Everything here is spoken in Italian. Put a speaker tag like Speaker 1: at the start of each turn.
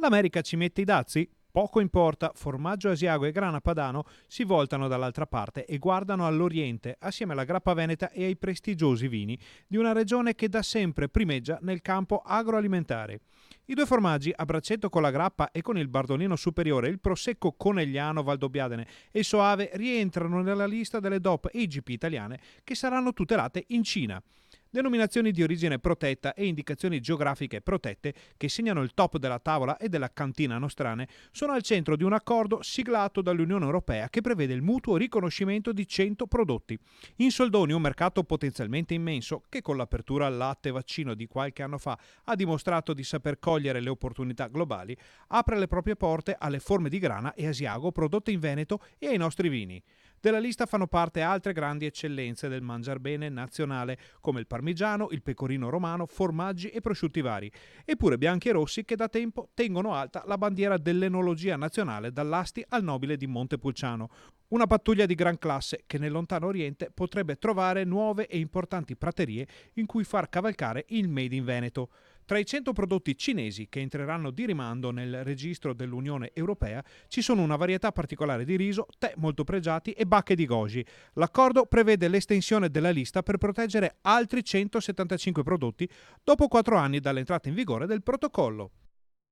Speaker 1: L'America ci mette i dazi? Poco importa, Formaggio Asiago e Grana Padano si voltano dall'altra parte e guardano all'Oriente, assieme alla grappa veneta e ai prestigiosi vini di una regione che da sempre primeggia nel campo agroalimentare. I due formaggi, a braccetto con la grappa e con il Bardolino superiore, il Prosecco Conegliano Valdobbiadene e il Soave, rientrano nella lista delle DOP e IGP italiane che saranno tutelate in Cina. Denominazioni di origine protetta e indicazioni geografiche protette che segnano il top della tavola e della cantina nostrane sono al centro di un accordo siglato dall'Unione Europea che prevede il mutuo riconoscimento di 100 prodotti. In soldoni un mercato potenzialmente immenso che con l'apertura al latte vaccino di qualche anno fa ha dimostrato di saper cogliere le opportunità globali, apre le proprie porte alle forme di grana e asiago prodotte in Veneto e ai nostri vini. Della lista fanno parte altre grandi eccellenze del mangiar bene nazionale, come il parmigiano, il pecorino romano, formaggi e prosciutti vari, eppure bianchi e rossi che da tempo tengono alta la bandiera dell'enologia nazionale dall'Asti al Nobile di Montepulciano. Una pattuglia di gran classe che nel lontano Oriente potrebbe trovare nuove e importanti praterie in cui far cavalcare il Made in Veneto. Tra i 100 prodotti cinesi che entreranno di rimando nel registro dell'Unione Europea ci sono una varietà particolare di riso, tè molto pregiati e bacche di goji. L'accordo prevede l'estensione della lista per proteggere altri 175 prodotti dopo 4 anni dall'entrata in vigore del protocollo.